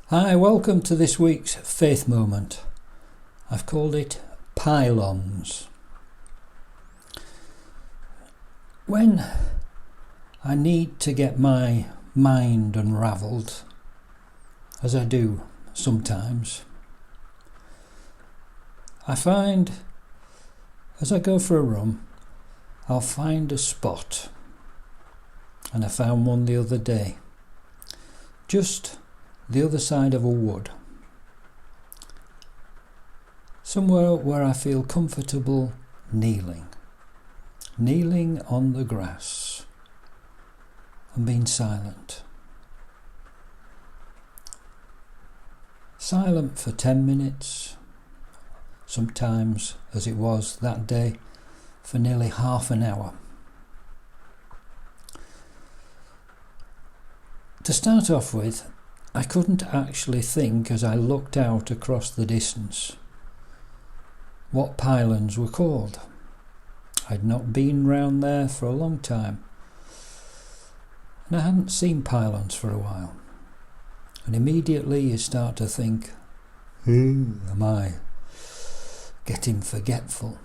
Hi, welcome to this week's Faith Moment. I've called it Pylons. When I need to get my mind unravelled, as I do sometimes, I find as I go for a run, I'll find a spot, and I found one the other day, just the other side of a wood, somewhere where I feel comfortable kneeling on the grass and being silent for 10 minutes, sometimes, as it was that day, for nearly half an hour. To start off with, I couldn't actually think, as I looked out across the distance, what pylons were called. I'd not been round there for a long time, and I hadn't seen pylons for a while. And immediately you start to think, am I getting forgetful?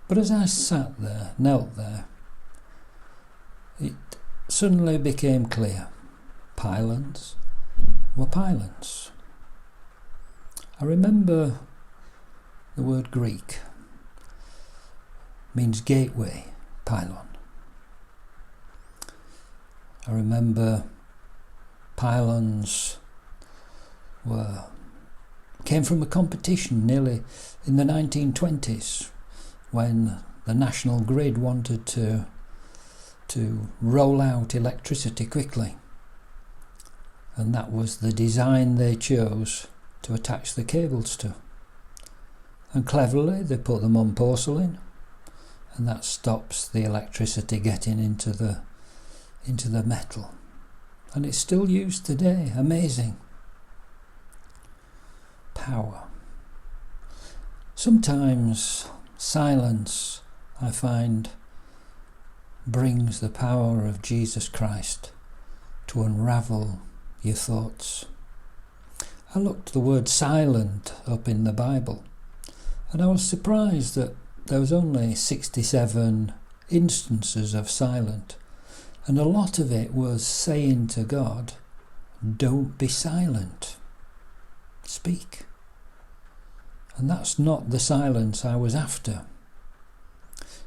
But as I sat there, knelt there, it suddenly became clear. Pylons were pylons. I remember the word Greek means gateway, pylon. I remember pylons came from a competition nearly in the 1920s when the national grid wanted to roll out electricity quickly. And that was the design they chose to attach the cables to. And cleverly they put them on porcelain, and that stops the electricity getting into the metal. And it's still used today. Amazing. Power. Sometimes silence, I find, brings the power of Jesus Christ to unravel your thoughts. I looked the word silent up in the Bible, and I was surprised that there was only 67 instances of silent, and a lot of it was saying to God, don't be silent, speak. And that's not the silence I was after.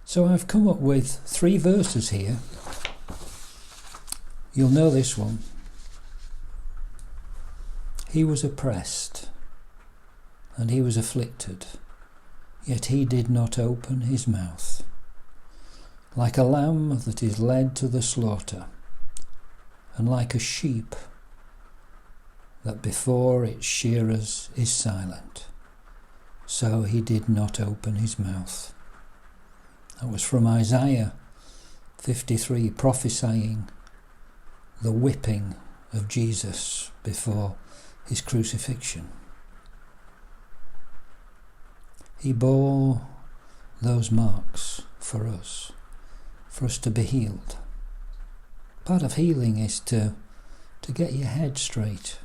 So I've come up with 3 verses here. You'll know this one. He was oppressed, and he was afflicted, yet he did not open his mouth. Like a lamb that is led to the slaughter, and like a sheep that before its shearers is silent, so he did not open his mouth. That was from Isaiah 53, prophesying the whipping of Jesus before his crucifixion. He bore those marks for us to be healed. Part of healing is to get your head straight,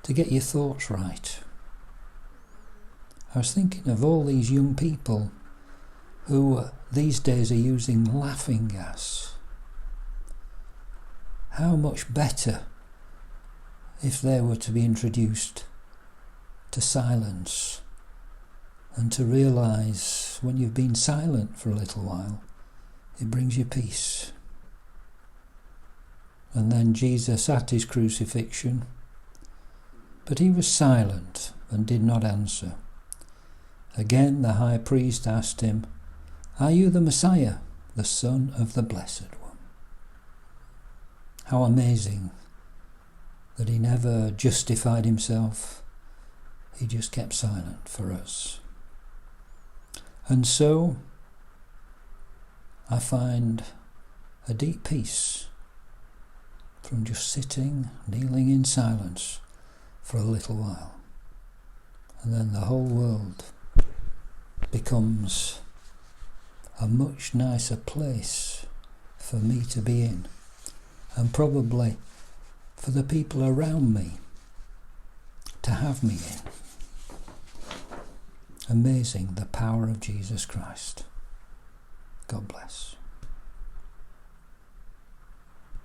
to get your thoughts right. I was thinking of all these young people who these days are using laughing gas. How much better if they were to be introduced to silence and to realise when you've been silent for a little while, it brings you peace. And then Jesus at his crucifixion, but he was silent and did not answer. Again the high priest asked him, are you the Messiah, the Son of the Blessed One? How amazing that he never justified himself, he just kept silent for us. And so I find a deep peace from just sitting, kneeling in silence for a little while. And then the whole world becomes a much nicer place for me to be in, and probably for the people around me to have me in. Amazing, the power of Jesus Christ. God bless.